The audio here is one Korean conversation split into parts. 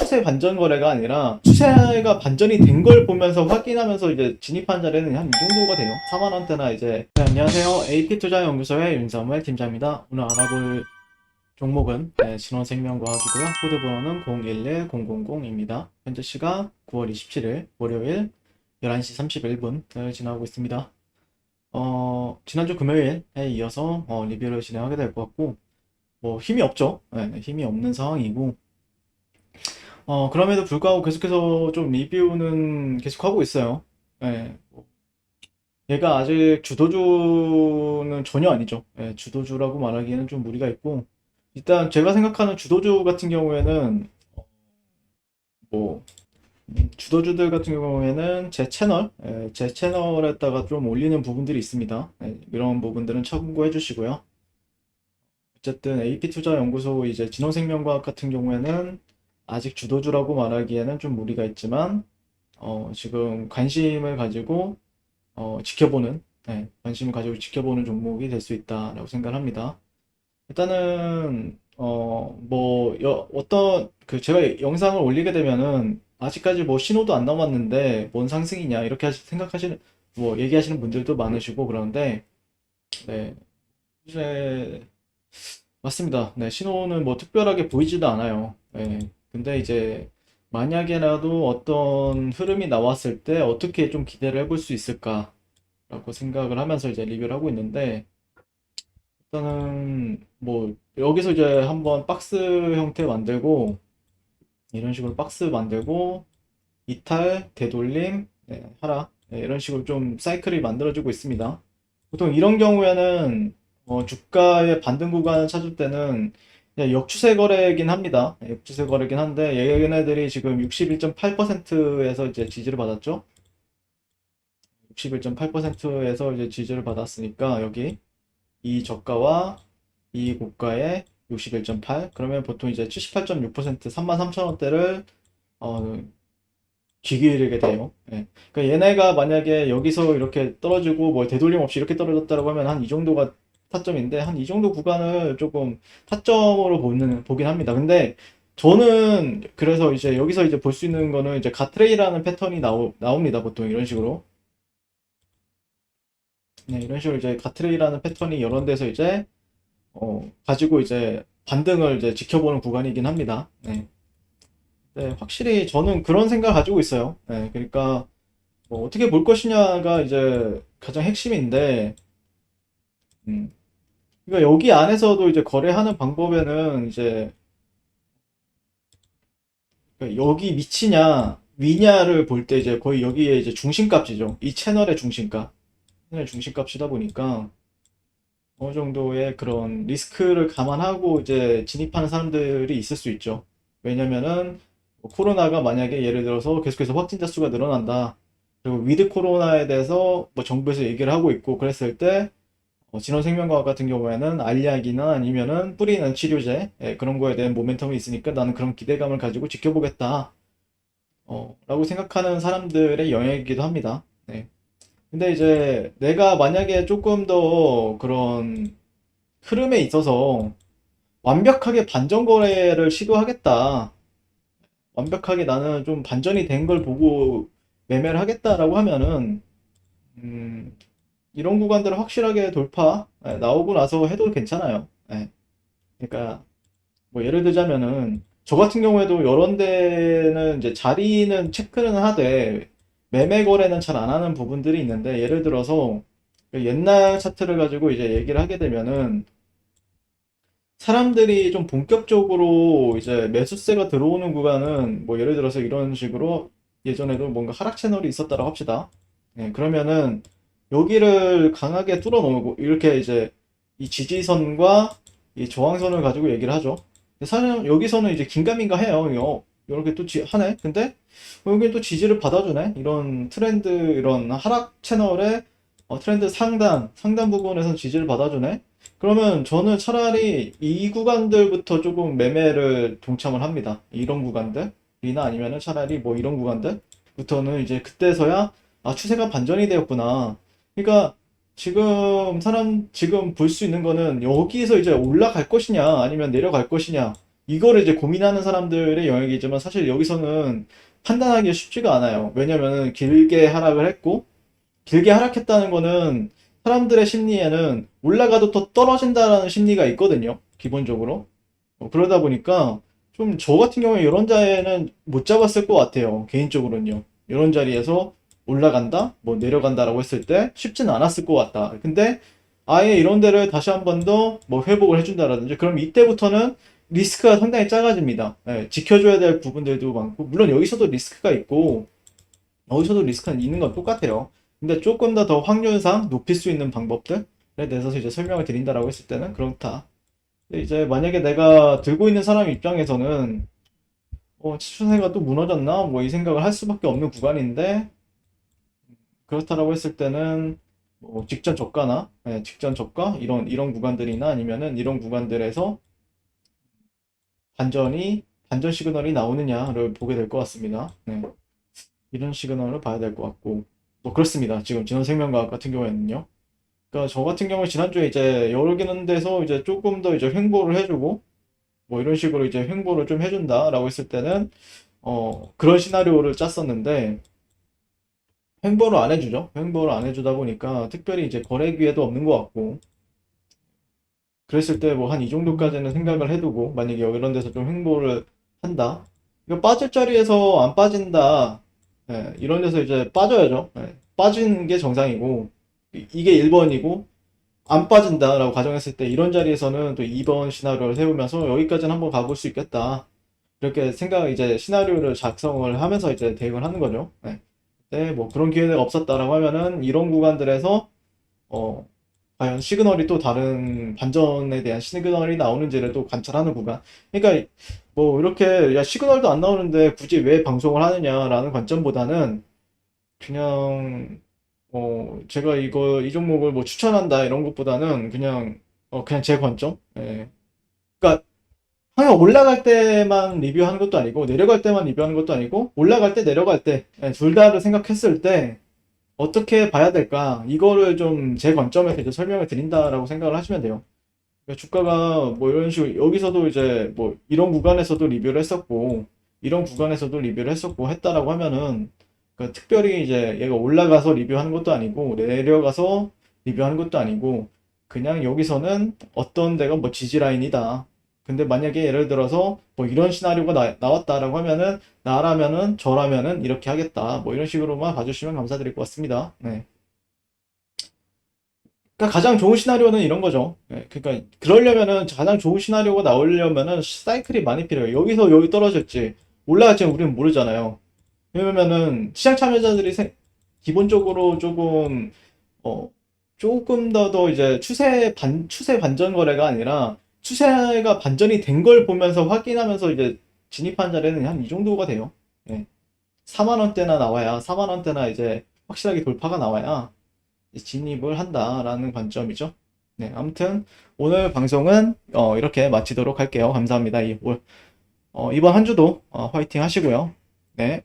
추세 반전 거래가 아니라 추세가 반전이 된 걸 보면서 확인하면서 이제 진입한 자리는 한 이 정도가 돼요. 4만 원대나 이제. 네, 안녕하세요. AP투자연구소의 윤사무엘 팀장입니다. 오늘 알아볼 종목은 신원생명과학이고요. 코드 번호는 011000입니다. 현재 시각 9월 27일 월요일 11시 31분을 지나고 있습니다. 지난주 금요일에 이어서 리뷰를 진행하게 될 것 같고, 뭐 힘이 없죠. 힘이 없는 상황이고, 그럼에도 불구하고 계속해서 좀 리뷰는 계속하고 있어요. 뭐 얘가 아직 주도주는 전혀 아니죠. 주도주라고 말하기에는 좀 무리가 있고, 일단 제가 생각하는 주도주 같은 경우에는, 뭐, 주도주들 같은 경우에는 제 채널에다가 좀 올리는 부분들이 있습니다. 이런 부분들은 참고해 주시고요. 어쨌든 AP투자연구소 이제 진원생명과학 같은 경우에는 아직 주도주라고 말하기에는 좀 무리가 있지만, 지금 관심을 가지고 지켜보는 종목이 될 수 있다라고 생각을 합니다. 일단은, 제가 영상을 올리게 되면은, 아직까지 뭐 신호도 안 남았는데, 뭔 상승이냐, 이렇게 얘기하시는 분들도 많으시고, 그런데, 네, 이제, 맞습니다. 네, 신호는 뭐 특별하게 보이지도 않아요. 근데 이제, 만약에라도 어떤 흐름이 나왔을 때, 어떻게 좀 기대를 해볼 수 있을까라고 생각을 하면서 이제 리뷰를 하고 있는데, 일단은 뭐 여기서 이제 한번 박스 형태 만들고 이런 식으로 박스 만들고 이탈, 되돌림, 하락, 이런 식으로 좀 사이클이 만들어지고 있습니다. 보통 이런 경우에는 주가의 반등 구간을 찾을 때는 그냥 역추세 거래긴 합니다. 역추세 거래긴 한데 얘네들이 지금 61.8%에서 이제 지지를 받았죠. 61.8%에서 이제 지지를 받았으니까 여기 이 저가와 이 고가의 61.8, 그러면 보통 이제 78.6% 33,000원대를 기기르게 돼요. 그러니까 얘네가 만약에 여기서 이렇게 떨어지고 뭐 되돌림 없이 이렇게 떨어졌다고 하면 한 이 정도가 타점인데, 한 이 정도 구간을 조금 타점으로 보긴 합니다. 근데 저는 그래서 이제 여기서 이제 볼 수 있는 거는 이제 가트레이라는 패턴이 나옵니다. 보통 이런 식으로. 네, 이런 식으로 이제 가트레이라는 패턴이 이런 데서 이제 가지고 이제 반등을 이제 지켜보는 구간이긴 합니다. 네, 확실히 저는 그런 생각을 가지고 있어요. 그러니까 뭐 어떻게 볼 것이냐가 이제 가장 핵심인데, 음, 그러니까 여기 안에서도 이제 거래하는 방법에는 이제 그러니까 여기 밑이냐 위냐를 볼 때 이제 거의 여기에 이제 중심값이죠. 이 채널의 중심값이다 보니까 어느 정도의 그런 리스크를 감안하고 이제 진입하는 사람들이 있을 수 있죠. 왜냐면은 뭐 코로나가 만약에 예를 들어서 계속해서 확진자 수가 늘어난다. 그리고 위드 코로나에 대해서 뭐 정부에서 얘기를 하고 있고 그랬을 때 진원생명과학 같은 경우에는 알약이나 아니면은 뿌리는 치료제, 그런 거에 대한 모멘텀이 있으니까 나는 그런 기대감을 가지고 지켜보겠다. 라고 생각하는 사람들의 영역이기도 합니다. 근데 이제 내가 만약에 조금 더 그런 흐름에 있어서 완벽하게 반전 거래를 시도하겠다. 완벽하게 나는 좀 반전이 된 걸 보고 매매를 하겠다라고 하면은, 음, 이런 구간들을 확실하게 나오고 나서 해도 괜찮아요. 그러니까, 뭐 예를 들자면은, 저 같은 경우에도 이런 데는 이제 자리는 체크는 하되, 매매 거래는 잘 안 하는 부분들이 있는데, 예를 들어서, 옛날 차트를 가지고 이제 얘기를 하게 되면은, 사람들이 좀 본격적으로 이제 매수세가 들어오는 구간은 뭐 예를 들어서 이런 식으로 예전에도 뭔가 하락 채널이 있었다고 합시다. 그러면은 여기를 강하게 뚫어 놓고 이렇게 이제 이 지지선과 이 저항선을 가지고 얘기를 하죠. 근데 사실 여기서는 이제 긴가민가 해요. 이렇게 또 하네. 근데 여기 또 지지를 받아주네. 이런 트렌드, 이런 하락 채널의 트렌드 상단 부분에서 지지를 받아주네. 그러면 저는 차라리 이 구간들부터 조금 매매를 동참을 합니다. 이런 구간들이나 아니면은 차라리 뭐 이런 구간들부터는 이제 그때서야 추세가 반전이 되었구나. 그러니까 지금 볼 수 있는 거는 여기서 이제 올라갈 것이냐 아니면 내려갈 것이냐, 이거를 이제 고민하는 사람들의 영역이지만 사실 여기서는 판단하기가 쉽지가 않아요. 왜냐면은 길게 하락을 했고, 길게 하락했다는 거는 사람들의 심리에는 올라가도 더 떨어진다라는 심리가 있거든요. 기본적으로. 그러다 보니까 좀 저 같은 경우에 이런 자리에는 못 잡았을 것 같아요. 개인적으로는요. 이런 자리에서 올라간다? 뭐 내려간다라고 했을 때 쉽지는 않았을 것 같다. 근데 아예 이런 데를 다시 한 번 더 뭐 회복을 해준다라든지 그럼 이때부터는 리스크가 상당히 작아집니다. 예, 지켜줘야 될 부분들도 많고 물론 여기서도 리스크가 있고 여기서도 리스크는 있는 건 똑같아요. 근데 조금 더 확률상 높일 수 있는 방법들에 대해서 이제 설명을 드린다라고 했을 때는 그렇다. 근데 이제 만약에 내가 들고 있는 사람 입장에서는 추세가 또 무너졌나? 뭐 이 생각을 할 수밖에 없는 구간인데 그렇다라고 했을 때는 뭐 직전 저가나 직전 저가 이런 구간들이나 아니면은 이런 구간들에서 반전 시그널이 나오느냐를 보게 될 것 같습니다. 네. 이런 시그널을 봐야 될 것 같고 뭐 그렇습니다. 지금 진원생명과학 같은 경우에는요. 그러니까 저 같은 경우에 지난주에 이제 여러 개는 데서 이제 조금 더 이제 횡보를 해주고 뭐 이런 식으로 이제 횡보를 좀 해준다라고 했을 때는 그런 시나리오를 짰었는데 횡보를 안 해주죠. 횡보를 안 해주다 보니까 특별히 이제 거래 기회도 없는 것 같고 그랬을 때 뭐 한 이 정도까지는 생각을 해두고 만약에 이런 데서 좀 횡보를 한다. 이거 빠질 자리에서 안 빠진다. 이런 데서 이제 빠져야죠. 빠지는 게 정상이고 이게 1번이고 안 빠진다라고 가정했을 때 이런 자리에서는 또 2번 시나리오를 세우면서 여기까지는 한번 가볼 수 있겠다. 이렇게 이제 시나리오를 작성을 하면서 이제 대응을 하는 거죠. 네, 뭐 그런 기회가 없었다라고 하면은 이런 구간들에서 어, 과연 시그널이 또 다른 반전에 대한 시그널이 나오는지를 또 관찰하는 구간. 그러니까 뭐 이렇게 야 시그널도 안 나오는데 굳이 왜 방송을 하느냐라는 관점보다는 그냥 제가 이 종목을 뭐 추천한다 이런 것보다는 그냥 제 관점. 예. 그러니까 항상 올라갈 때만 리뷰하는 것도 아니고 내려갈 때만 리뷰하는 것도 아니고 올라갈 때 내려갈 때 둘 다를 생각했을 때 어떻게 봐야 될까? 이거를 좀 제 관점에서 이제 설명을 드린다라고 생각을 하시면 돼요. 그러니까 주가가 뭐 이런 식으로 여기서도 이제 뭐 이런 구간에서도 리뷰를 했었고 이런 구간에서도 리뷰를 했었고 했다라고 하면은 그러니까 특별히 이제 얘가 올라가서 리뷰하는 것도 아니고 내려가서 리뷰하는 것도 아니고 그냥 여기서는 어떤 데가 뭐 지지 라인이다. 근데 만약에 예를 들어서 뭐 이런 시나리오가 나왔다라고 하면은 나라면은 저라면은 이렇게 하겠다. 뭐 이런 식으로만 봐주시면 감사드릴 것 같습니다. 네. 그러니까 가장 좋은 시나리오는 이런 거죠. 그러니까 그러려면은 가장 좋은 시나리오가 나오려면은 사이클이 많이 필요해요. 여기서 여기 떨어질지 올라갈지 우리는 모르잖아요. 왜냐면은 시장 참여자들이 기본적으로 어, 조금 더 이제 추세 반전 거래가 아니라 추세가 반전이 된 걸 보면서 확인하면서 이제 진입한 자리는 한 이 정도가 돼요. 예. 4만 원대나 나와야 4만 원대나 이제 확실하게 돌파가 나와야 진입을 한다라는 관점이죠. 네, 아무튼 오늘 방송은 이렇게 마치도록 할게요. 감사합니다. 이번 한 주도 화이팅 하시고요. 네.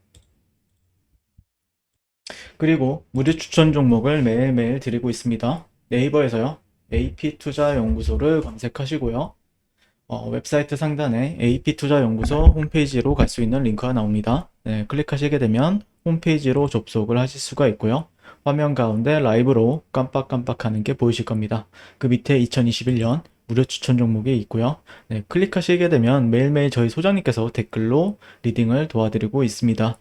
그리고 무료 추천 종목을 매일매일 드리고 있습니다. 네이버에서요. AP투자연구소를 검색하시고요. 웹사이트 상단에 AP투자연구소 홈페이지로 갈 수 있는 링크가 나옵니다. 네, 클릭하시게 되면 홈페이지로 접속을 하실 수가 있고요. 화면 가운데 라이브로 깜빡깜빡하는 게 보이실 겁니다. 그 밑에 2021년 무료 추천 종목이 있고요. 네, 클릭하시게 되면 매일매일 저희 소장님께서 댓글로 리딩을 도와드리고 있습니다.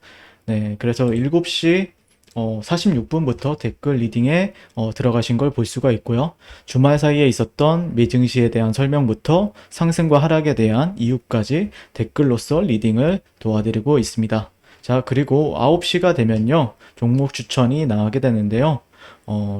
네, 그래서 7시 46분부터 댓글 리딩에 들어가신 걸 볼 수가 있고요. 주말 사이에 있었던 미증시에 대한 설명부터 상승과 하락에 대한 이유까지 댓글로서 리딩을 도와드리고 있습니다. 자, 그리고 9시가 되면요. 종목 추천이 나가게 되는데요.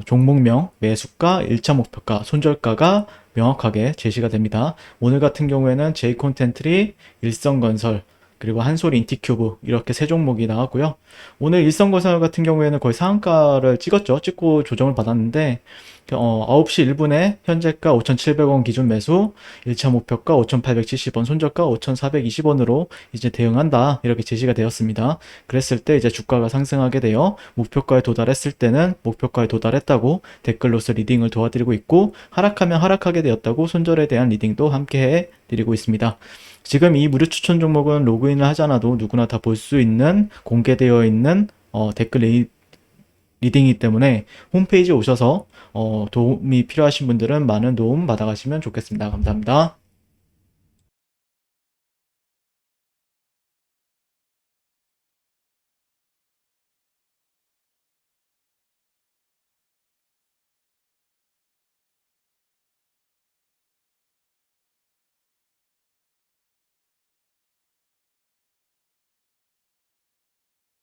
종목명, 매수가, 1차 목표가, 손절가가 명확하게 제시가 됩니다. 오늘 같은 경우에는 제이콘텐트리, 일성건설, 그리고 한솔 인티큐브 이렇게 세 종목이 나왔고요. 오늘 일성건설 같은 경우에는 거의 상한가를 찍었죠. 찍고 조정을 받았는데 9시 1분에 현재가 5,700원 기준 매수, 1차 목표가 5,870원, 손절가 5,420원으로 이제 대응한다. 이렇게 제시가 되었습니다. 그랬을 때 이제 주가가 상승하게 되어 목표가에 도달했을 때는 목표가에 도달했다고 댓글로서 리딩을 도와드리고 있고, 하락하면 하락하게 되었다고 손절에 대한 리딩도 함께 해드리고 있습니다. 지금 이 무료 추천 종목은 로그인을 하지 않아도 누구나 다 볼 수 있는 공개되어 있는 댓글 리딩이기 때문에 홈페이지에 오셔서 도움이 필요하신 분들은 많은 도움 받아가시면 좋겠습니다. 감사합니다.